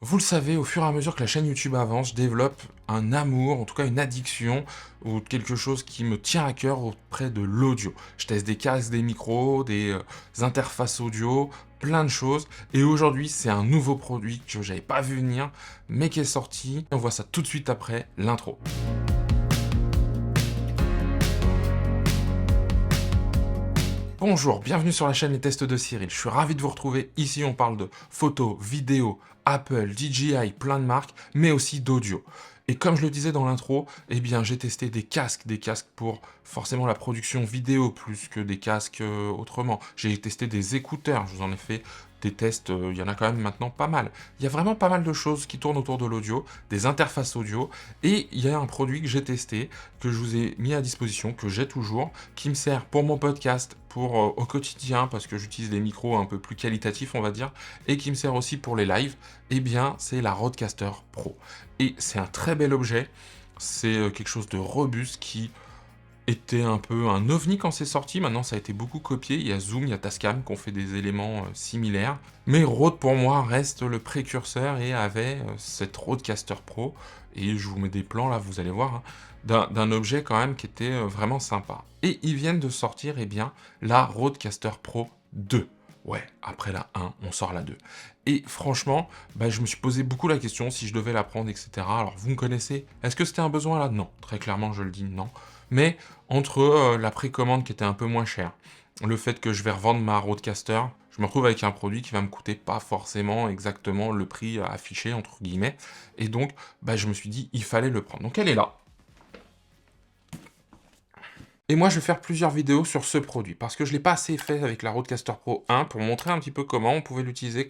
Vous le savez, au fur et à mesure que la chaîne YouTube avance, je développe un amour, en tout cas une addiction, ou quelque chose qui me tient à cœur auprès de l'audio. Je teste des casques, des micros, des interfaces audio, plein de choses. Et aujourd'hui, c'est un nouveau produit que j'avais pas vu venir, mais qui est sorti. On voit ça tout de suite après l'intro. Bonjour, bienvenue sur la chaîne Les Tests de Cyril. Je suis ravi de vous retrouver. Ici, on parle de photos, vidéos, Apple, DJI, plein de marques, mais aussi d'audio. Et comme je le disais dans l'intro, eh bien, j'ai testé des casques pour forcément la production vidéo plus que des casques autrement. J'ai testé des écouteurs, je vous en ai fait des tests, il y en a quand même maintenant pas mal. Il y a vraiment pas mal de choses qui tournent autour de l'audio, des interfaces audio, et il y a un produit que j'ai testé, que je vous ai mis à disposition, que j'ai toujours, qui me sert pour mon podcast, pour au quotidien, parce que j'utilise des micros un peu plus qualitatifs, on va dire, et qui me sert aussi pour les lives, eh bien, c'est la Rodecaster Pro. Et c'est un très bel objet, c'est quelque chose de robuste qui était un peu un ovni quand c'est sorti. Maintenant, ça a été beaucoup copié. Il y a Zoom, il y a Tascam qui ont fait des éléments similaires. Mais Rode, pour moi, reste le précurseur et avait cette Rodecaster Pro. Et je vous mets des plans là, vous allez voir, hein, d'un objet quand même qui était vraiment sympa. Et ils viennent de sortir, eh bien, la Rodecaster Pro 2. Ouais, après la 1, on sort la 2. Et franchement, bah, je me suis posé beaucoup la question si je devais la prendre, etc. Alors, vous me connaissez. Est-ce que c'était un besoin là? Non. Très clairement, je le dis non. Mais entre la précommande qui était un peu moins chère, le fait que je vais revendre ma Rodecaster, je me retrouve avec un produit qui va me coûter pas forcément exactement le prix affiché, entre guillemets. Et donc, bah, je me suis dit, il fallait le prendre. Donc, elle est là. Et moi, je vais faire plusieurs vidéos sur ce produit, parce que je ne l'ai pas assez fait avec la Rodecaster Pro 1 pour montrer un petit peu comment on pouvait l'utiliser,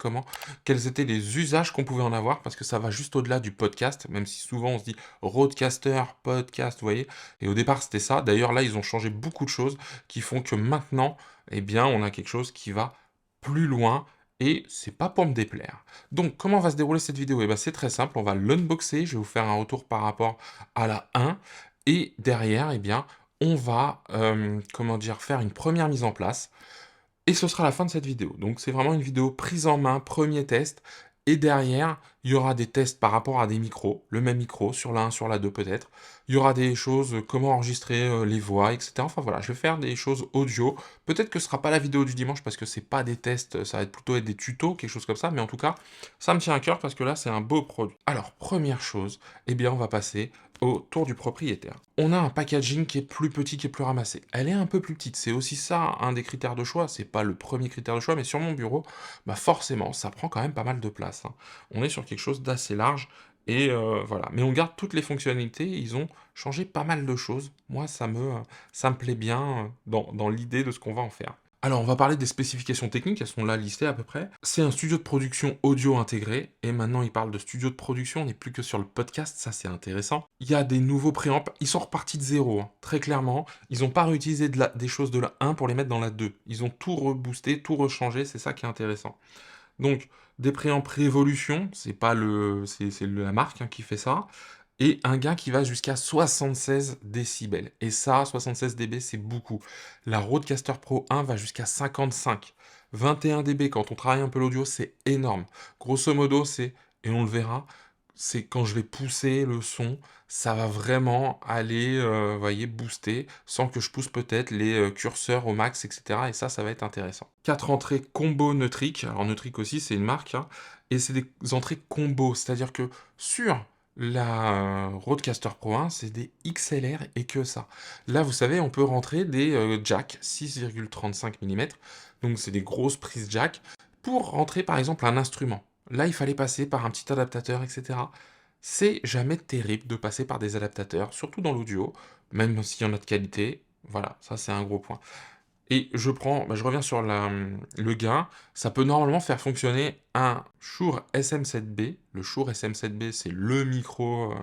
quels étaient les usages qu'on pouvait en avoir, parce que ça va juste au-delà du podcast, même si souvent on se dit Rodecaster, podcast, vous voyez. Et au départ, c'était ça. D'ailleurs, là, ils ont changé beaucoup de choses qui font que maintenant, eh bien, on a quelque chose qui va plus loin. Et c'est pas pour me déplaire. Donc, comment va se dérouler cette vidéo? Eh ben, c'est très simple, on va l'unboxer, je vais vous faire un retour par rapport à la 1. Et derrière, eh bien, on va, comment dire? Faire une première mise en place et ce sera la fin de cette vidéo. Donc c'est vraiment une vidéo prise en main, premier test et derrière, il y aura des tests par rapport à des micros, le même micro sur la 1, sur la 2 peut-être. Il y aura des choses, comment enregistrer, les voix et cetera. Enfin voilà, je vais faire des choses audio. Peut-être que ce sera pas la vidéo du dimanche parce que c'est pas des tests, ça va plutôt être des tutos, quelque chose comme ça, mais en tout cas, ça me tient à cœur parce que là, c'est un beau produit. Alors, première chose, eh bien, on va passer au tour du propriétaire. On a un packaging qui est plus petit, qui est plus ramassé. Elle est un peu plus petite, c'est aussi ça un des critères de choix. C'est pas le premier critère de choix, mais sur mon bureau, bah forcément, ça prend quand même pas mal de place, hein. On est sur quelque chose d'assez large et voilà. Mais on garde toutes les fonctionnalités, ils ont changé pas mal de choses. Moi, ça me plaît bien dans l'idée de ce qu'on va en faire. Alors, on va parler des spécifications techniques, elles sont là listées à peu près. C'est un studio de production audio intégré, et maintenant il parle de studio de production, on n'est plus que sur le podcast, ça c'est intéressant. Il y a des nouveaux préamps, ils sont repartis de zéro, hein, très clairement. Ils n'ont pas réutilisé des choses de la 1 pour les mettre dans la 2. Ils ont tout reboosté, tout rechangé, c'est ça qui est intéressant. Donc, des préamps Révolution, c'est pas c'est la marque hein, qui fait ça, et un gain qui va jusqu'à 76 décibels. Et ça, 76 dB, c'est beaucoup. La Rodecaster Pro 1 va jusqu'à 55. 21 dB, quand on travaille un peu l'audio, c'est énorme. Grosso modo, et on le verra, c'est quand je vais pousser le son, ça va vraiment aller, vous voyez, booster, sans que je pousse peut-être les curseurs au max, etc. Et ça va être intéressant. 4 entrées combo Neutric. Alors Neutric aussi, c'est une marque, hein, et c'est des entrées combo, c'est-à-dire que sur la Rodecaster Pro 1, c'est des XLR et que ça. Là, vous savez, on peut rentrer des jacks 6,35 mm, donc c'est des grosses prises jack, pour rentrer par exemple un instrument. Là, il fallait passer par un petit adaptateur, etc. C'est jamais terrible de passer par des adaptateurs, surtout dans l'audio, même s'il y en a de qualité. Voilà, ça c'est un gros point. Et je reviens sur le gain, ça peut normalement faire fonctionner un Shure SM7B. Le Shure SM7B, c'est le micro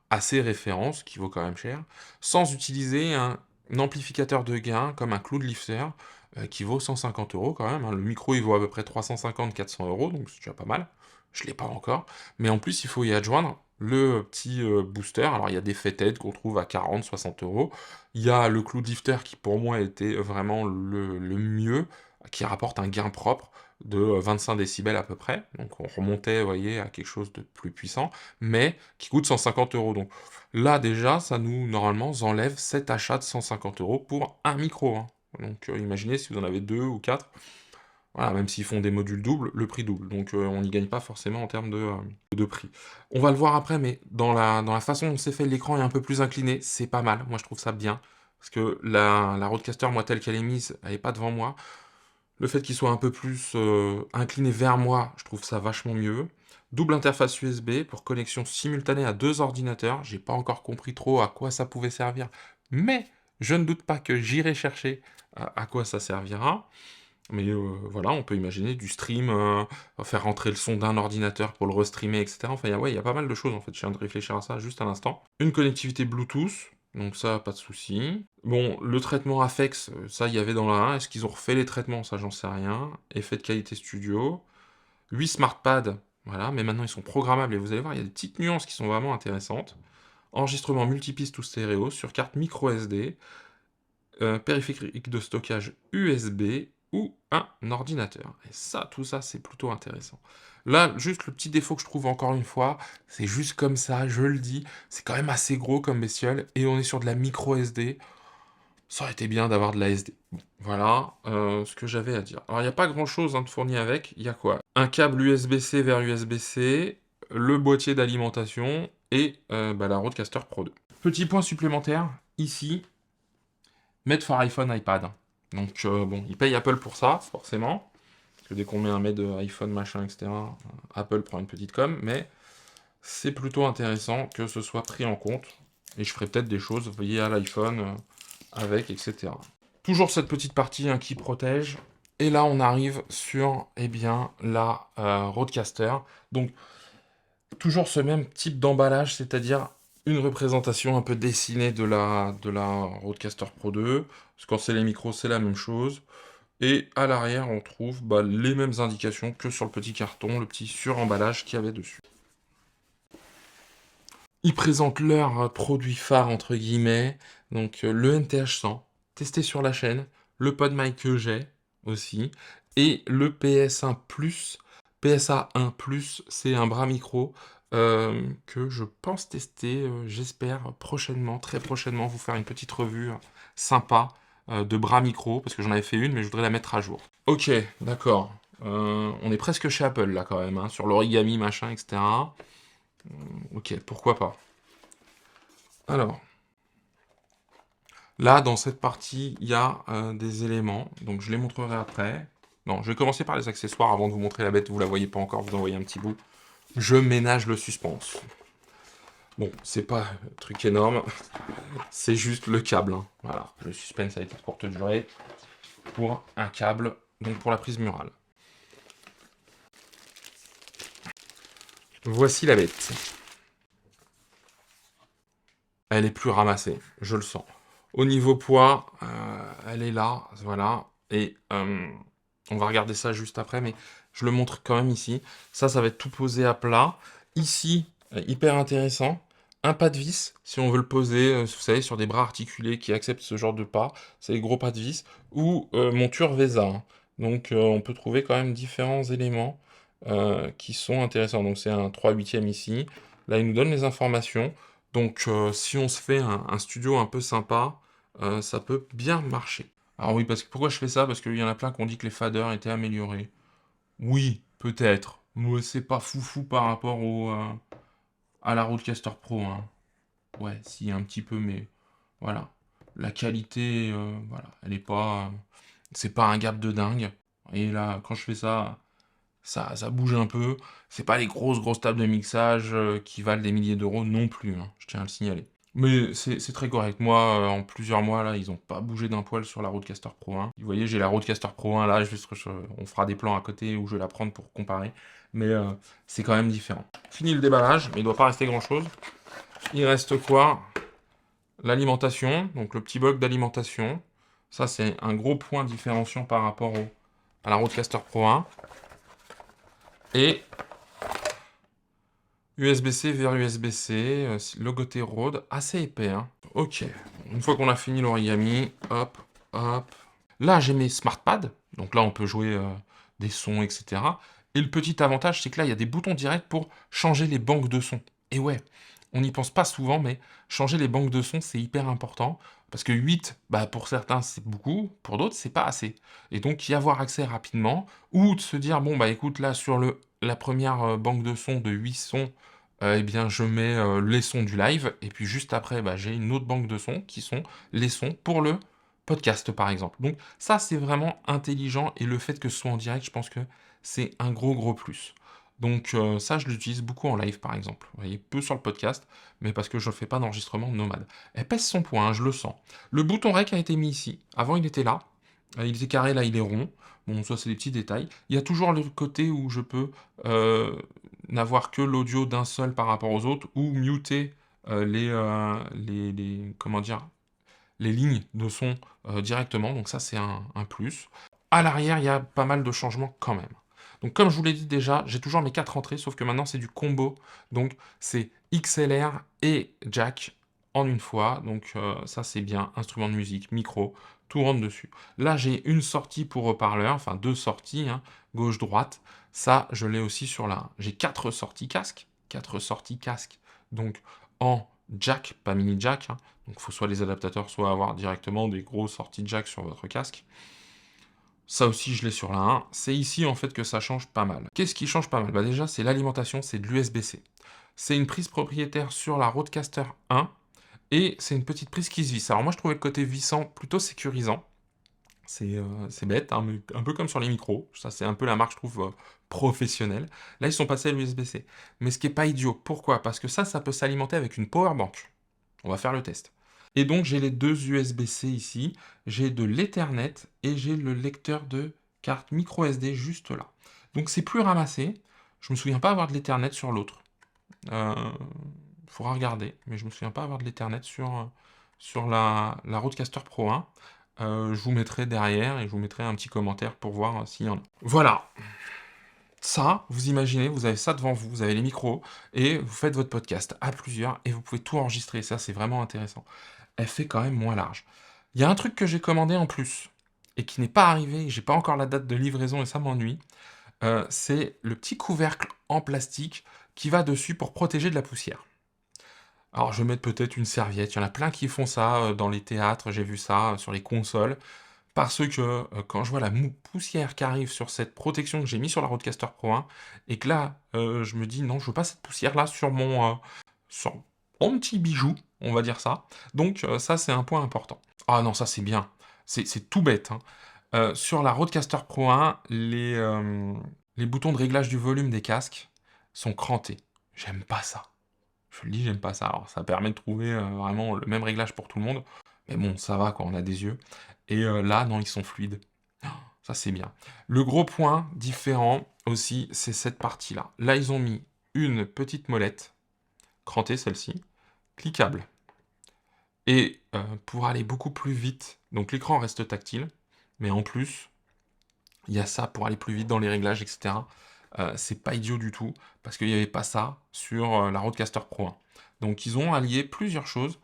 assez référence, qui vaut quand même cher, sans utiliser un amplificateur de gain comme un Cloud Lifter, qui vaut 150 € quand même, hein. Le micro, il vaut à peu près 350-400 €, donc c'est déjà pas mal. Je l'ai pas encore. Mais en plus, il faut y adjoindre le petit booster. Alors, il y a des Fathead qu'on trouve à 40-60 €. Il y a le Cloud Lifter qui, pour moi, était vraiment le mieux, qui rapporte un gain propre. de 25 décibels à peu près. Donc on remontait, vous voyez, à quelque chose de plus puissant, mais qui coûte 150 €. Donc là déjà, ça nous, normalement, enlève cet achat de 150 € pour un micro, hein. Donc imaginez si vous en avez 2 ou 4, voilà, même s'ils font des modules doubles, le prix double. Donc on n'y gagne pas forcément en termes de prix. On va le voir après, mais dans la façon dont c'est fait, l'écran est un peu plus incliné, c'est pas mal. Moi je trouve ça bien. Parce que la Rodecaster, moi telle qu'elle est mise, elle n'est pas devant moi. Le fait qu'il soit un peu plus incliné vers moi, je trouve ça vachement mieux. Double interface USB pour connexion simultanée à 2 ordinateurs. J'ai pas encore compris trop à quoi ça pouvait servir, mais je ne doute pas que j'irai chercher à quoi ça servira. Mais voilà, on peut imaginer du stream, faire rentrer le son d'un ordinateur pour le restreamer, etc. Enfin, ouais, il y a pas mal de choses en fait. Je viens de réfléchir à ça juste à l'instant. Une connectivité Bluetooth, donc ça, pas de souci. Bon, le traitement Afex, ça, il y avait dans la 1. Est-ce qu'ils ont refait les traitements? Ça, j'en sais rien. Effet de qualité studio. 8 SmartPads, voilà, mais maintenant ils sont programmables et vous allez voir, il y a des petites nuances qui sont vraiment intéressantes. Enregistrement multipiste ou stéréo sur carte micro SD, périphérique de stockage USB ou un ordinateur. Et ça, tout ça, c'est plutôt intéressant. Là, juste le petit défaut que je trouve encore une fois, c'est juste comme ça, je le dis, c'est quand même assez gros comme bestiole, et on est sur de la micro SD. Ça aurait été bien d'avoir de la SD. Bon, voilà ce que j'avais à dire. Alors, il n'y a pas grand-chose de fourni avec. Il y a quoi? Un câble USB-C vers USB-C, le boîtier d'alimentation et la Rodecaster Pro 2. Petit point supplémentaire, ici, Made for iPhone, iPad. Donc bon, ils payent Apple pour ça, forcément. Parce que dès qu'on met un Made iPhone, machin, etc., Apple prend une petite com, mais c'est plutôt intéressant que ce soit pris en compte. Et je ferai peut-être des choses, vous voyez, à l'iPhone, avec, etc. Toujours cette petite partie qui protège. Et là, on arrive sur, eh bien, la Rodecaster. Donc, toujours ce même type d'emballage, c'est-à-dire une représentation un peu dessinée de la Rodecaster Pro 2. Parce que quand c'est les micros, c'est la même chose. Et à l'arrière, on trouve les mêmes indications que sur le petit carton, le petit suremballage qu'il y avait dessus. Ils présentent leur produit phare, entre guillemets, donc le NTH100, testé sur la chaîne, le PodMic que j'ai aussi, et le PS1 Plus. PSA1 Plus, c'est un bras micro que je pense tester, j'espère, prochainement, très prochainement, vous faire une petite revue sympa de bras micro, parce que j'en avais fait une, mais je voudrais la mettre à jour. Ok, d'accord. On est presque chez Apple, là, quand même, sur l'origami, machin, etc. Ok, pourquoi pas. Alors, là, dans cette partie, il y a des éléments, donc je les montrerai après. Non, je vais commencer par les accessoires avant de vous montrer la bête, vous la voyez pas encore, vous en voyez un petit bout. Je ménage le suspense. Bon, c'est pas un truc énorme, c'est juste le câble, hein. Voilà, le suspense a été de courte durée pour un câble, donc pour la prise murale. Voici la bête. Elle est plus ramassée, je le sens. Au niveau poids, elle est là, voilà. Et on va regarder ça juste après, mais je le montre quand même ici. Ça va être tout posé à plat. Ici, hyper intéressant, un pas de vis, si on veut le poser, vous savez, sur des bras articulés qui acceptent ce genre de pas. C'est les gros pas de vis. Ou monture VESA, hein. Donc on peut trouver quand même différents éléments qui sont intéressants. Donc c'est un 3/8 ici. Là, il nous donne les informations. Donc si on se fait un studio un peu sympa, ça peut bien marcher. Alors oui, parce que pourquoi je fais ça? Parce qu'il y en a plein qui ont dit que les faders étaient améliorés. Oui, peut-être. Mais c'est pas foufou par rapport à la Rodecaster Pro, hein. Ouais, si, un petit peu, mais voilà. La qualité, voilà, elle est pas... c'est pas un gap de dingue. Et là, quand je fais ça, ça bouge un peu. C'est pas les grosses tables de mixage qui valent des milliers d'euros non plus, hein, je tiens à le signaler. Mais c'est très correct. Moi, en plusieurs mois, là, ils ont pas bougé d'un poil sur la Rodecaster Pro 1. Vous voyez, j'ai la Rodecaster Pro 1 là, on fera des plans à côté où je vais la prendre pour comparer. Mais c'est quand même différent. Fini le déballage, mais il doit pas rester grand chose. Il reste quoi? L'alimentation, donc le petit bloc d'alimentation. Ça, c'est un gros point différenciant par rapport à la Rodecaster Pro 1. Et USB-C vers USB-C, logoté Rode, assez épais, hein. Ok, une fois qu'on a fini l'origami, hop, hop. Là, j'ai mes SmartPads, donc là, on peut jouer des sons, etc. Et le petit avantage, c'est que là, il y a des boutons directs pour changer les banques de sons. Et ouais, on n'y pense pas souvent, mais changer les banques de sons, c'est hyper important. Parce que 8, bah, pour certains, c'est beaucoup, pour d'autres, c'est pas assez. Et donc, y avoir accès rapidement, ou de se dire, bon, bah écoute, là, sur la première banque de sons de 8 sons, eh bien, je mets les sons du live, et puis juste après, bah, j'ai une autre banque de sons qui sont les sons pour le podcast, par exemple. Donc ça, c'est vraiment intelligent, et le fait que ce soit en direct, je pense que c'est un gros, gros plus. Donc ça, je l'utilise beaucoup en live, par exemple. Vous voyez, peu sur le podcast, mais parce que je ne fais pas d'enregistrement nomade. Elle pèse son poids, hein, je le sens. Le bouton REC a été mis ici. Avant, il était là. Il était carré, là, il est rond. Bon, ça, c'est des petits détails. Il y a toujours le côté où je peux n'avoir que l'audio d'un seul par rapport aux autres, ou muter comment dire, les lignes de son directement. Donc ça, c'est un plus. À l'arrière, il y a pas mal de changements quand même. Donc comme je vous l'ai dit déjà, j'ai toujours mes 4 entrées, sauf que maintenant c'est du combo. Donc c'est XLR et jack en une fois. Donc ça c'est bien, instrument de musique, micro, tout rentre dessus. Là j'ai une sortie pour haut-parleur, enfin 2 sorties, hein, gauche-droite. Ça je l'ai aussi sur la... J'ai 4 sorties casque, 4 sorties casque. Donc en jack, pas mini jack. Hein. Donc il faut soit les adaptateurs, soit avoir directement des gros sorties jack sur votre casque. Ça aussi, je l'ai sur la 1. C'est ici, en fait, que ça change pas mal. Qu'est-ce qui change pas mal? Bah déjà, c'est l'alimentation, c'est de l'USB-C. C'est une prise propriétaire sur la Rodecaster 1, et c'est une petite prise qui se visse. Alors moi, je trouvais le côté vissant plutôt sécurisant. C'est bête, hein, mais un peu comme sur les micros. Ça, c'est un peu la marque, je trouve, professionnelle. Là, ils sont passés à l'USB-C. Mais ce qui est pas idiot. Pourquoi? Parce que ça peut s'alimenter avec une powerbank. On va faire le test. Et donc, j'ai les deux USB-C ici. J'ai de l'Ethernet et j'ai le lecteur de carte micro SD juste là. Donc, c'est plus ramassé. Je me souviens pas avoir de l'Ethernet sur l'autre. Faudra regarder, mais je me souviens pas avoir de l'Ethernet sur la Rodecaster Pro 1. Je vous mettrai derrière et je vous mettrai un petit commentaire pour voir s'il y en a. Voilà. Ça, vous imaginez, vous avez ça devant vous, vous avez les micros, et vous faites votre podcast à plusieurs, et vous pouvez tout enregistrer. Ça, c'est vraiment intéressant. Elle fait quand même moins large. Il y a un truc que j'ai commandé en plus, et qui n'est pas arrivé, j'ai pas encore la date de livraison, et ça m'ennuie, c'est le petit couvercle en plastique qui va dessus pour protéger de la poussière. Alors, je vais mettre peut-être une serviette. Il y en a plein qui font ça dans les théâtres. J'ai vu ça sur les consoles. Parce que quand je vois la poussière qui arrive sur cette protection que j'ai mis sur la Rodecaster Pro 1, et que là, je me dis non, je veux pas cette poussière-là sur mon petit bijou, on va dire ça. Donc ça, c'est un point important. Ah non, ça c'est bien. C'est tout bête. Hein. Sur la Rodecaster Pro 1, les boutons de réglage du volume des casques sont crantés. J'aime pas ça. Je le dis, j'aime pas ça. Alors, ça permet de trouver vraiment le même réglage pour tout le monde. Mais bon, ça va, quoi, on a des yeux. Et là, non, ils sont fluides. Ça, c'est bien. Le gros point différent aussi, c'est cette partie-là. Là, ils ont mis une petite molette, crantée celle-ci, cliquable. Et pour aller beaucoup plus vite, donc l'écran reste tactile, mais en plus, il y a ça pour aller plus vite dans les réglages, etc. C'est pas idiot du tout, parce qu'il n'y avait pas ça sur la Rodecaster Pro 1. Donc ils ont allié plusieurs choses,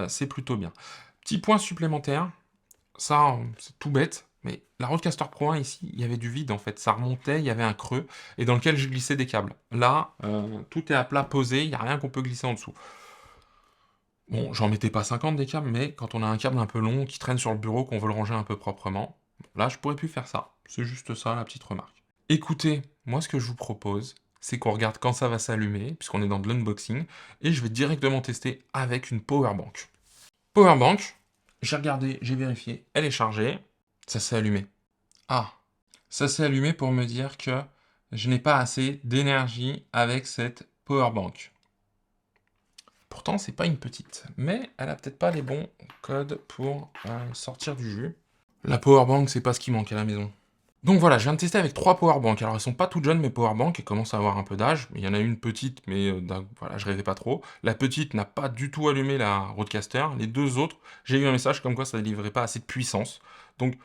c'est plutôt bien. Petit point supplémentaire, ça c'est tout bête, mais la Rodecaster Pro 1 ici, il y avait du vide en fait, ça remontait, il y avait un creux, et dans lequel je glissais des câbles. Là, tout est à plat posé, il n'y a rien qu'on peut glisser en dessous. Bon, j'en mettais pas 50 des câbles, mais quand on a un câble un peu long qui traîne sur le bureau, qu'on veut le ranger un peu proprement, là je pourrais plus faire ça. C'est juste ça la petite remarque. Écoutez, moi ce que je vous propose, c'est qu'on regarde quand ça va s'allumer, puisqu'on est dans de l'unboxing, et je vais directement tester avec une powerbank. Powerbank, j'ai regardé, j'ai vérifié, elle est chargée, ça s'est allumé. Ah, ça s'est allumé pour me dire que je n'ai pas assez d'énergie avec cette powerbank. Pourtant, c'est pas une petite, mais elle a peut-être pas les bons codes pour sortir du jus. La powerbank, c'est pas ce qui manque à la maison. Donc voilà, je viens de tester avec 3 powerbanks. Alors elles sont pas toutes jeunes mes powerbanks, elles commencent à avoir un peu d'âge. Il y en a une petite, mais voilà, je rêvais pas trop. La petite n'a pas du tout allumé la Rodecaster. Les deux autres, j'ai eu un message comme quoi ça ne livrait pas assez de puissance. Donc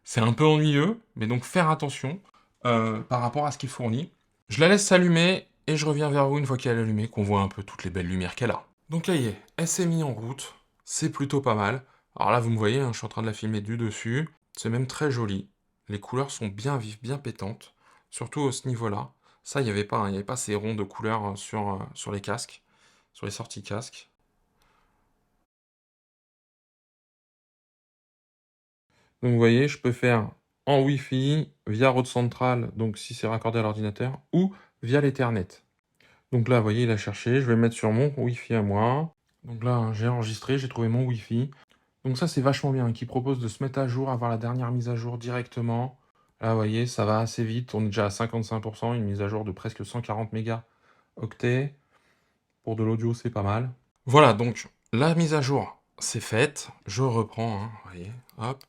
c'est un peu ennuyeux, mais donc faire attention par rapport à ce qui est fourni. Je la laisse s'allumer et je reviens vers vous une fois qu'elle est allumée, qu'on voit un peu toutes les belles lumières qu'elle a. Donc là y est, elle s'est mise en route, c'est plutôt pas mal. Alors là vous me voyez, hein, je suis en train de la filmer du dessus, c'est même très joli. Les couleurs sont bien vives, bien pétantes, surtout à ce niveau-là. Ça, il n'y avait pas, hein, il n'y avait pas ces ronds de couleurs sur les casques, sur les sorties casques. Donc vous voyez, je peux faire en Wi-Fi, via Road Central, donc si c'est raccordé à l'ordinateur, ou via l'Ethernet. Donc là, vous voyez, il a cherché, je vais le mettre sur mon Wi-Fi à moi. Donc là, hein, j'ai enregistré, j'ai trouvé mon Wi-Fi. Donc ça, c'est vachement bien, qui propose de se mettre à jour, avoir la dernière mise à jour directement. Là, vous voyez, ça va assez vite, on est déjà à 55%, une mise à jour de presque 140 mégaoctets. Pour de l'audio, c'est pas mal. Voilà, donc la mise à jour, c'est faite. Je reprends, hein, vous voyez, hop.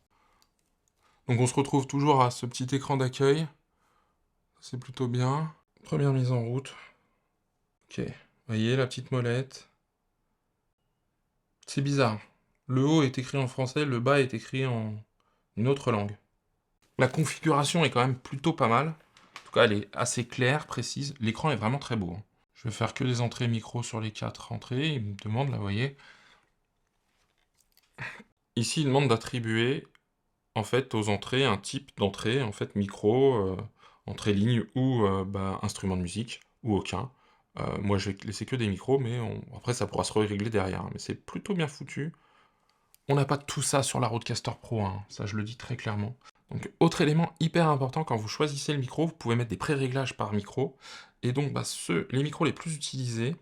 Donc on se retrouve toujours à ce petit écran d'accueil. C'est plutôt bien. Première mise en route. Ok, vous voyez la petite molette. C'est bizarre. Le haut est écrit en français, le bas est écrit en une autre langue. La configuration est quand même plutôt pas mal. En tout cas, elle est assez claire, précise. L'écran est vraiment très beau, hein. Je vais faire que des entrées micro sur les 4 entrées. Il me demande, là, vous voyez. Ici, il demande d'attribuer, en fait, aux entrées un type d'entrée, en fait, micro, entrée ligne ou instrument de musique, ou aucun. Moi, je vais laisser que des micros, mais après, ça pourra se régler derrière, hein. Mais c'est plutôt bien foutu. On n'a pas tout ça sur la Rodecaster Pro, hein, ça je le dis très clairement. Donc, autre élément hyper important, quand vous choisissez le micro, vous pouvez mettre des pré-réglages par micro. Et donc, les micros les plus utilisés,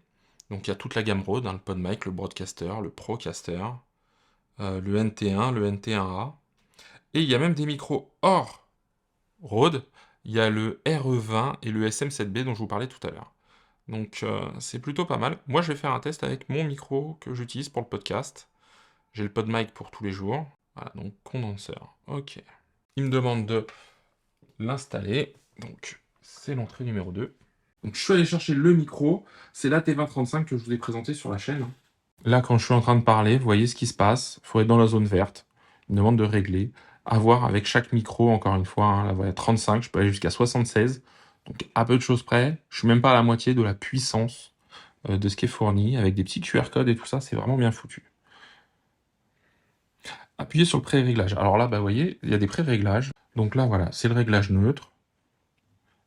donc il y a toute la gamme Rode, hein, le PodMic, le Broadcaster, le Procaster, le NT1, le NT1A. Et il y a même des micros hors Rode. Il y a le RE20 et le SM7B dont je vous parlais tout à l'heure. Donc, c'est plutôt pas mal. Moi, je vais faire un test avec mon micro que j'utilise pour le podcast. J'ai le PodMic pour tous les jours. Voilà, donc condenseur. Ok. Il me demande de l'installer. Donc, c'est l'entrée numéro 2. Donc, je suis allé chercher le micro. C'est la T2035 que je vous ai présenté sur la chaîne. Là, quand je suis en train de parler, vous voyez ce qui se passe. Il faut être dans la zone verte. Il me demande de régler. À voir avec chaque micro, encore une fois. Hein, là, voilà, 35. Je peux aller jusqu'à 76. Donc, à peu de choses près. Je suis même pas à la moitié de la puissance de ce qui est fourni. Avec des petits QR codes et tout ça, c'est vraiment bien foutu. Appuyez sur le pré-réglage. Alors là, vous voyez, il y a des pré-réglages. Donc là, voilà, c'est le réglage neutre.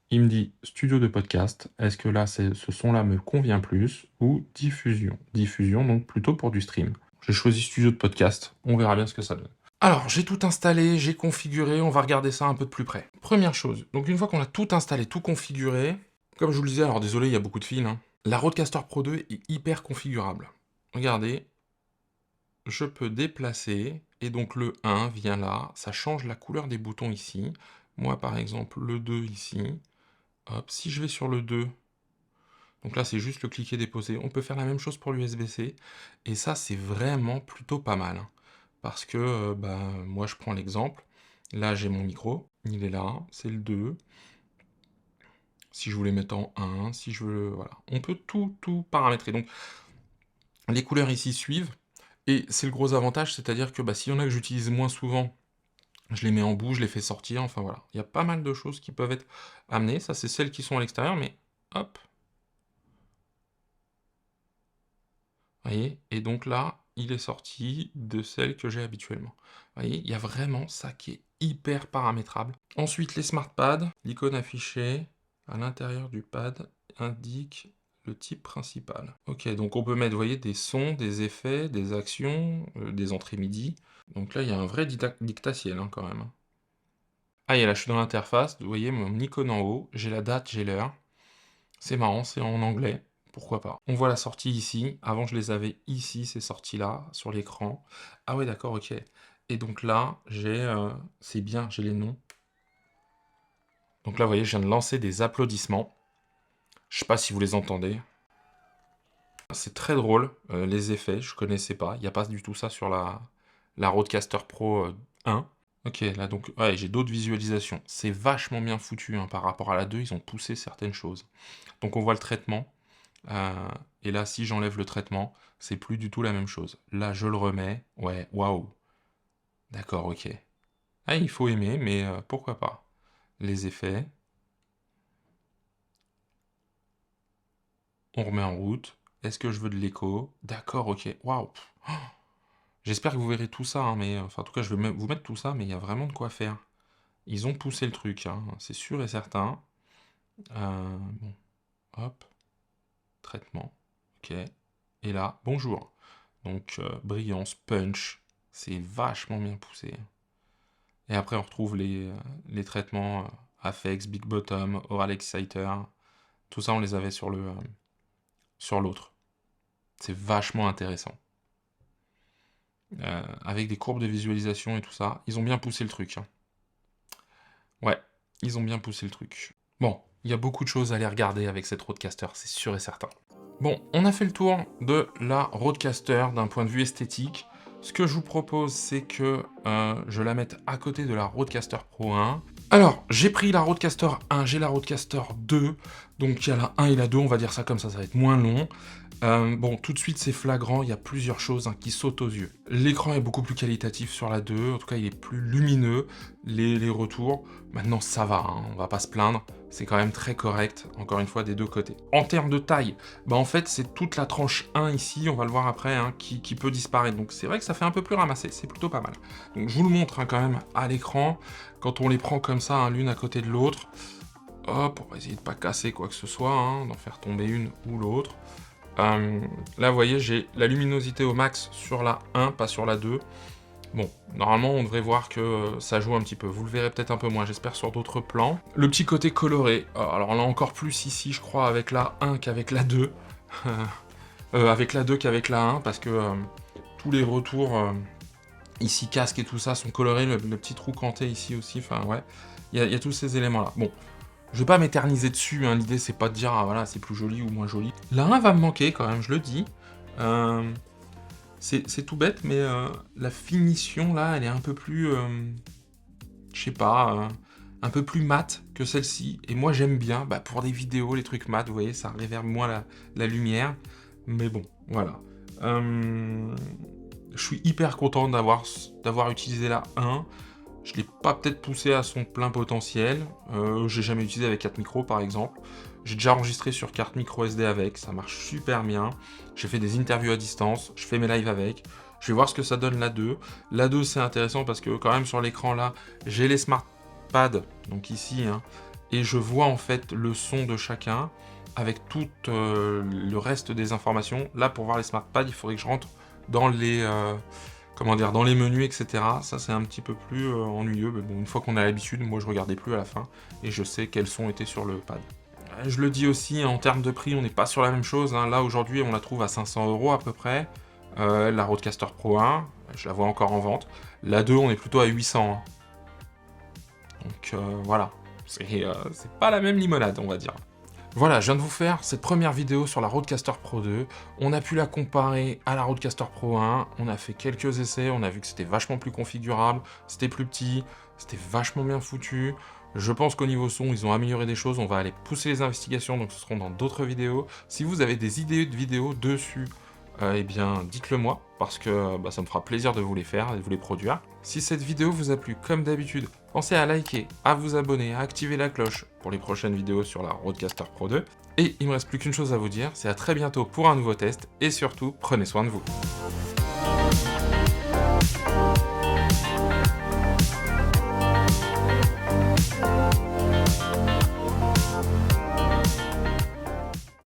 Il me dit studio de podcast. Est-ce que là, ce son-là me convient plus ou diffusion? Diffusion, donc plutôt pour du stream. J'ai choisi studio de podcast. On verra bien ce que ça donne. Alors, j'ai tout installé, j'ai configuré. On va regarder ça un peu de plus près. Première chose, donc une fois qu'on a tout installé, tout configuré, comme je vous le disais, alors désolé, il y a beaucoup de fils, hein, la Rodecaster Pro 2 est hyper configurable. Regardez, je peux déplacer, et donc le 1 vient là, ça change la couleur des boutons ici. Moi, par exemple, le 2 ici. Hop, si je vais sur le 2, donc là, c'est juste le cliquer déposer. On peut faire la même chose pour l'USB-C, et ça, c'est vraiment plutôt pas mal, hein. Parce que, moi, je prends l'exemple. Là, j'ai mon micro, il est là, c'est le 2. Si je voulais mettre en 1, si je veux... Voilà. On peut tout paramétrer. Donc, les couleurs ici suivent. Et c'est le gros avantage, c'est-à-dire que s'il y en a que j'utilise moins souvent, je les mets en bout, je les fais sortir, enfin voilà. Il y a pas mal de choses qui peuvent être amenées. Ça, c'est celles qui sont à l'extérieur, mais hop. Vous voyez? Et donc là, il est sorti de celles que j'ai habituellement. Vous voyez? Il y a vraiment ça qui est hyper paramétrable. Ensuite, les smart pads. L'icône affichée à l'intérieur du pad indique le type principal. Ok, donc on peut mettre, vous voyez, des sons, des effets, des actions, des entrées MIDI. Donc là, il y a un vrai dictatiel, hein, quand même. Ah, et là, je suis dans l'interface, vous voyez mon icône en haut, j'ai la date, j'ai l'heure. C'est marrant, c'est en anglais, pourquoi pas. On voit la sortie ici, avant je les avais ici, ces sorties-là, sur l'écran. Ah ouais, d'accord, ok. Et donc là, c'est bien, j'ai les noms. Donc là, vous voyez, je viens de lancer des applaudissements. Je sais pas si vous les entendez. C'est très drôle, les effets, je connaissais pas. Il n'y a pas du tout ça sur la Rodecaster Pro 1. Ok, là donc, ouais, j'ai d'autres visualisations. C'est vachement bien foutu, hein, par rapport à la 2, ils ont poussé certaines choses. Donc on voit le traitement. Et là, si j'enlève le traitement, c'est plus du tout la même chose. Là, je le remets. Ouais, waouh. D'accord, ok. Ah, il faut aimer, mais pourquoi pas. Les effets. On remet en route. Est-ce que je veux de l'écho? D'accord, ok. Waouh. J'espère que vous verrez tout ça, hein, mais enfin, en tout cas, je vais vous mettre tout ça, mais il y a vraiment de quoi faire. Ils ont poussé le truc, hein, c'est sûr et certain. Bon, hop, traitement, ok. Et là, bonjour. Donc, brillance, punch, c'est vachement bien poussé. Et après, on retrouve les traitements Affex, Big Bottom, Oral Exciter. Tout ça, on les avait sur l'autre. C'est vachement intéressant. Avec des courbes de visualisation et tout ça. Ils ont bien poussé le truc. Hein. Ouais, ils ont bien poussé le truc. Bon, il y a beaucoup de choses à aller regarder avec cette Rodecaster, c'est sûr et certain. Bon, on a fait le tour de la Rodecaster d'un point de vue esthétique. Ce que je vous propose, c'est que je la mette à côté de la Rodecaster Pro 1. Alors, j'ai pris la Rodecaster 1, j'ai la Rodecaster 2. Donc, il y a la 1 et la 2, on va dire ça comme ça va être moins long. Bon, tout de suite, c'est flagrant, il y a plusieurs choses qui sautent aux yeux. L'écran est beaucoup plus qualitatif sur la 2, en tout cas, il est plus lumineux, les retours. Maintenant, ça va, hein, on va pas se plaindre, c'est quand même très correct, encore une fois, des deux côtés. En termes de taille, bah en fait, c'est toute la tranche 1 ici, on va le voir après, hein, qui peut disparaître. Donc, c'est vrai que ça fait un peu plus ramassé, c'est plutôt pas mal. Donc, je vous le montre hein, quand même à l'écran, quand on les prend comme ça, hein, l'une à côté de l'autre. Hop, on va essayer de pas casser quoi que ce soit, hein, d'en faire tomber une ou l'autre. Là, vous voyez, j'ai la luminosité au max sur la 1, pas sur la 2. Bon, normalement, on devrait voir que ça joue un petit peu. Vous le verrez peut-être un peu moins, j'espère, sur d'autres plans. Le petit côté coloré. Alors là, encore plus ici, je crois, avec la 1 qu'avec la 2. Avec la 2 qu'avec la 1, parce que tous les retours, ici, casque et tout ça, sont colorés. Le petit trou canté ici aussi, enfin, ouais. Il y a tous ces éléments-là. Bon. Je vais pas m'éterniser dessus, hein. L'idée c'est pas de dire ah voilà c'est plus joli ou moins joli. La 1 va me manquer quand même, je le dis. C'est tout bête, mais la finition là, elle est un peu plus, je sais pas, un peu plus mat que celle-ci. Et moi j'aime bien, bah, pour des vidéos, les trucs mat, vous voyez, ça réverbe moins la lumière. Mais bon, voilà. Je suis hyper content d'avoir utilisé la 1. Je ne l'ai pas peut-être poussé à son plein potentiel. J'ai jamais utilisé avec carte micro par exemple. J'ai déjà enregistré sur carte micro SD avec, ça marche super bien. J'ai fait des interviews à distance, je fais mes lives avec. Je vais voir ce que ça donne la 2. La 2 c'est intéressant parce que quand même sur l'écran là, j'ai les smart pads, donc ici, hein, et je vois en fait le son de chacun avec tout le reste des informations. Là pour voir les smart pads, il faudrait que je rentre dans les... comment dire, dans les menus, etc. Ça, c'est un petit peu plus ennuyeux, mais bon, une fois qu'on a l'habitude, moi, je regardais plus à la fin, et je sais quels sons étaient sur le pad. Je le dis aussi, en termes de prix, on n'est pas sur la même chose. Hein. Là, aujourd'hui, on la trouve à 500 € à peu près. La Rodecaster Pro 1, je la vois encore en vente. La 2, on est plutôt à 800. Hein. Donc, voilà. C'est pas la même limonade, on va dire. Voilà, je viens de vous faire cette première vidéo sur la Rodecaster Pro 2. On a pu la comparer à la Rodecaster Pro 1. On a fait quelques essais, on a vu que c'était vachement plus configurable, c'était plus petit, c'était vachement bien foutu. Je pense qu'au niveau son, ils ont amélioré des choses. On va aller pousser les investigations, donc ce seront dans d'autres vidéos. Si vous avez des idées de vidéos dessus, eh bien, dites-le moi, parce que ça me fera plaisir de vous les faire et de vous les produire. Si cette vidéo vous a plu, comme d'habitude, pensez à liker, à vous abonner, à activer la cloche pour les prochaines vidéos sur la Rodecaster Pro 2. Et il me reste plus qu'une chose à vous dire, c'est à très bientôt pour un nouveau test, et surtout, prenez soin de vous.